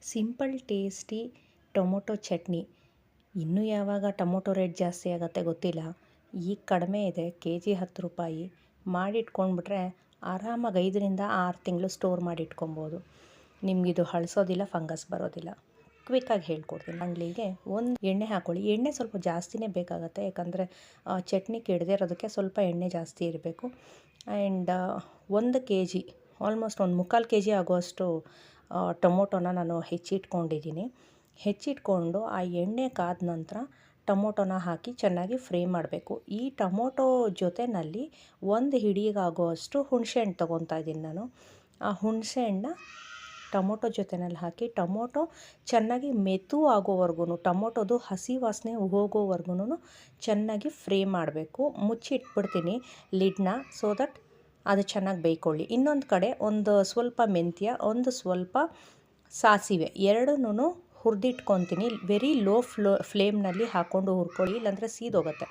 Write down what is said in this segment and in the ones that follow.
Simple tasty tomato chutney. ಇನ್ನೂ ಯಾವಾಗ tomato rate ಜಾಸ್ತಿ ಆಗುತ್ತೆ ಗೊತ್ತಿಲ್ಲ. ಈಗ ಕಡಿಮೆ ಇದೆ, ಕೆ ಜಿ 10 ರೂಪಾಯಿ. ಮಾಡಿಟ್ಕೊಂಡ್ಬಿಟ್ರೆ ಆರಾಮಾಗಿ 5ರಿಂದ 6 ತಿಂಗಳು ಸ್ಟೋರ್ ಮಾಡಿಟ್ಕೊಬೋದು. ನಿಮಗಿದು ಹಳಸೋದಿಲ್ಲ, ಫಂಗಸ್ ಬರೋದಿಲ್ಲ. ಕ್ವಿಕ್ಕಾಗಿ ಹೇಳ್ಕೊಡ್ತೀನಿ. ಬಾಣಲಿಗೆ ಒಂದು ಎಣ್ಣೆ ಹಾಕ್ಕೊಳ್ಳಿ. ಎಣ್ಣೆ ಸ್ವಲ್ಪ ಜಾಸ್ತಿನೇ ಬೇಕಾಗುತ್ತೆ, ಯಾಕಂದರೆ ಚಟ್ನಿ ಕೆಡದೇ ಇರೋದಕ್ಕೆ ಸ್ವಲ್ಪ ಎಣ್ಣೆ ಜಾಸ್ತಿ ಇರಬೇಕು. ಆ್ಯಂಡ್ 1 ಕೆ ಜಿ ಆಲ್ಮೋಸ್ಟ್ ಒಂದು 3/4 ಕೆ ಜಿ ಆಗುವಷ್ಟು ಟೊಮೊಟೊನ ನಾನು ಹೆಚ್ಚಿಟ್ಕೊಂಡು ಆ ಎಣ್ಣೆ ಕಾದ ನಂತರ ಟೊಮೊಟೊನ ಹಾಕಿ ಚೆನ್ನಾಗಿ ಫ್ರೈ ಮಾಡಬೇಕು. ಈ ಟೊಮೊಟೊ ಜೊತೆಯಲ್ಲಿ 1 ಹಿಡಿಗಾಗುವಷ್ಟು ಹುಣಸೆಹಣ್ಣು ತೊಗೊತಾ ಇದ್ದೀನಿ ನಾನು. ಆ ಹುಣಸೆಹಣ್ಣನ್ನ ಟೊಮೊಟೊ ಜೊತೆಯಲ್ಲಿ ಹಾಕಿ ಟೊಮೊಟೊ ಚೆನ್ನಾಗಿ ಮೆತು ಆಗೋವರೆಗೂ, ಟೊಮೊಟೊದು ಹಸಿ ವಾಸನೆ ಹೋಗೋವರೆಗೂ ಚೆನ್ನಾಗಿ ಫ್ರೈ ಮಾಡಬೇಕು. ಮುಚ್ಚಿಟ್ಬಿಡ್ತೀನಿ ಲಿಡ್ನ, ಸೊ ದಟ್ ಅದು ಚೆನ್ನಾಗಿ ಬೇಯ್ಕೊಳ್ಳಿ. ಇನ್ನೊಂದು ಕಡೆ ಒಂದು ಸ್ವಲ್ಪ ಮೆಂತ್ಯ, ಒಂದು ಸ್ವಲ್ಪ ಸಾಸಿವೆ ಎರಡನ್ನೂ ಹುರಿದಿಟ್ಕೊತೀನಿ. ವೆರಿ ಲೋ ಫ್ಲೇಮ್ನಲ್ಲಿ ಹಾಕ್ಕೊಂಡು ಹುರ್ಕೊಳ್ಳಿ, ಇಲ್ಲಾಂದರೆ ಸೀದೋಗುತ್ತೆ.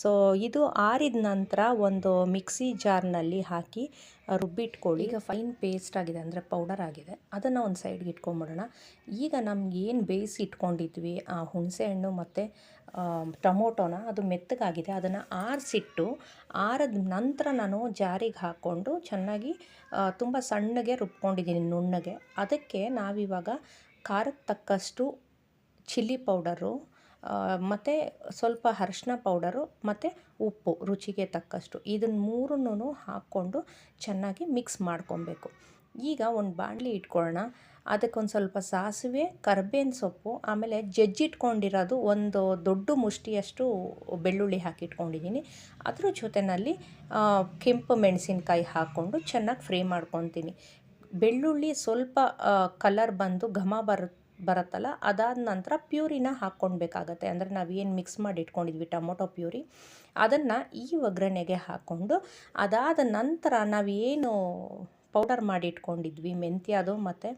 ಸೊ ಇದು ಆರಿದ ನಂತರ ಒಂದು ಮಿಕ್ಸಿ ಜಾರ್ನಲ್ಲಿ ಹಾಕಿ ರುಬ್ಬಿಟ್ಕೊಳ್ಳಿ. ಈಗ ಫೈನ್ ಪೇಸ್ಟ್ ಆಗಿದೆ, ಅಂದರೆ ಪೌಡರ್ ಆಗಿದೆ. ಅದನ್ನು ಒಂದು ಸೈಡ್ಗೆ ಇಟ್ಕೊಂಬಿಡೋಣ. ಈಗ ನಮ್ಗೆ ಏನು ಬೇಯಿಸಿ ಇಟ್ಕೊಂಡಿದ್ವಿ ಆ ಹುಣಸೆಹಣ್ಣು ಮತ್ತು ಟೊಮೊಟೊನ, ಅದು ಮೆತ್ತಗಾಗಿದೆ. ಅದನ್ನು ಆರಿದ ನಂತರ ನಾನು ಜಾರಿಗೆ ಹಾಕ್ಕೊಂಡು ಚೆನ್ನಾಗಿ ತುಂಬ ಸಣ್ಣಗೆ ರುಬ್ಕೊಂಡಿದ್ದೀನಿ, ನುಣ್ಣಗೆ. ಅದಕ್ಕೆ ನಾವಿವಾಗ ಖಾರಕ್ಕೆ ತಕ್ಕಷ್ಟು ಚಿಲ್ಲಿ ಪೌಡರು ಮತ್ತು ಸ್ವಲ್ಪ ಅರಿಶಿನ ಪೌಡರು ಮತ್ತು ಉಪ್ಪು ರುಚಿಗೆ ತಕ್ಕಷ್ಟು, ಇದನ್ನು ಮೂರನ್ನೂ ಹಾಕ್ಕೊಂಡು ಚೆನ್ನಾಗಿ ಮಿಕ್ಸ್ ಮಾಡ್ಕೊಬೇಕು. ಈಗ ಒಂದು ಬಾಣಲಿ ಇಟ್ಕೊಳ್ಳೋಣ. ಅದಕ್ಕೊಂದು ಸ್ವಲ್ಪ ಸಾಸಿವೆ, ಕರ್ಬೇವಿನ ಸೊಪ್ಪು, ಆಮೇಲೆ ಜಜ್ಜಿಟ್ಕೊಂಡಿರೋದು ಒಂದು ದೊಡ್ಡ ಮುಷ್ಟಿಯಷ್ಟು ಬೆಳ್ಳುಳ್ಳಿ ಹಾಕಿಟ್ಕೊಂಡಿದ್ದೀನಿ. ಅದ್ರ ಜೊತೆಯಲ್ಲಿ ಕೆಂಪು ಮೆಣಸಿನ್ಕಾಯಿ ಹಾಕ್ಕೊಂಡು ಚೆನ್ನಾಗಿ ಫ್ರೈ ಮಾಡ್ಕೊತೀನಿ. ಬೆಳ್ಳುಳ್ಳಿ ಸ್ವಲ್ಪ ಕಲರ್ ಬಂದು ಘಮ ಬರುತ್ತಲ್ಲ, ಅದಾದ ನಂತರ ಪ್ಯೂರಿನ ಹಾಕ್ಕೊಳ್ಬೇಕಾಗತ್ತೆ. ಅಂದರೆ ನಾವೇನು ಮಿಕ್ಸ್ ಮಾಡಿ ಇಟ್ಕೊಂಡಿದ್ವಿ ಟೊಮೊಟೊ ಪ್ಯೂರಿ, ಅದನ್ನು ಈ ಒಗ್ಗರಣೆಗೆ ಹಾಕ್ಕೊಂಡು, ಅದಾದ ನಂತರ ನಾವೇನು ಪೌಡರ್ ಮಾಡಿ ಇಟ್ಕೊಂಡಿದ್ವಿ ಮೆಂತ್ಯದು ಮತ್ತು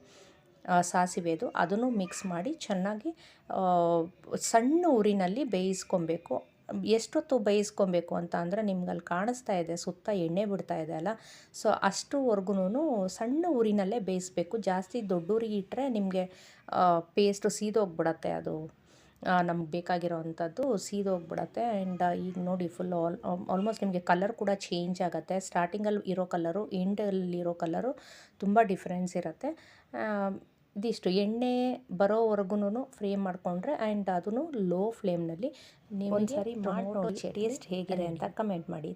ಸಾಸಿವೆದು, ಅದನ್ನು ಮಿಕ್ಸ್ ಮಾಡಿ ಚೆನ್ನಾಗಿ ಸಣ್ಣ ಉರಿನಲ್ಲಿ ಬೇಯಿಸ್ಕೊಬೇಕು. ಎಷ್ಟೊತ್ತು ಬೇಯಿಸ್ಕೊಬೇಕು ಅಂತ ಅಂದರೆ, ನಿಮ್ಗೆ ಅಲ್ಲಿ ಕಾಣಿಸ್ತಾ ಇದೆ ಸುತ್ತ ಎಣ್ಣೆ ಬಿಡ್ತಾ ಇದೆ ಅಲ್ಲ, ಸೊ ಅಷ್ಟುವರೆಗೂ ಸಣ್ಣ ಉರಿನಲ್ಲೇ ಬೇಯಿಸ್ಬೇಕು. ಜಾಸ್ತಿ ದೊಡ್ಡ ಉರಿ ಇಟ್ಟರೆ ನಿಮಗೆ ಪೇಸ್ಟು ಸೀದೋಗ್ಬಿಡತ್ತೆ, ಅದು ನಮ್ಗೆ ಬೇಕಾಗಿರೋ ಅಂಥದ್ದು ಸೀದೋಗ್ಬಿಡತ್ತೆ. ಆ್ಯಂಡ್ ಈಗ ನೋಡಿ ಫುಲ್ ಆಲ್ಮೋಸ್ಟ್ ನಿಮಗೆ ಕಲರ್ ಕೂಡ ಚೇಂಜ್ ಆಗುತ್ತೆ. ಸ್ಟಾರ್ಟಿಂಗಲ್ಲಿ ಇರೋ ಕಲರು, ಎಂಡಲ್ಲಿರೋ ಕಲರು ತುಂಬ ಡಿಫ್ರೆನ್ಸ್ ಇರುತ್ತೆ. ಇದಿಷ್ಟು ಎಣ್ಣೆ ಬರೋವರೆಗೂ ಫ್ರೈ ಮಾಡಿಕೊಂಡ್ರೆ, ಆ್ಯಂಡ್ ಅದನ್ನು ಲೋ ಫ್ಲೇಮ್ನಲ್ಲಿ ನೀವು ಒಂದ್ಸರಿ ಮಾಡಿ ನೋಡಿ ಟೇಸ್ಟ್ ಹೇಗಿದೆ ಅಂತ ಕಮೆಂಟ್ ಮಾಡಿ.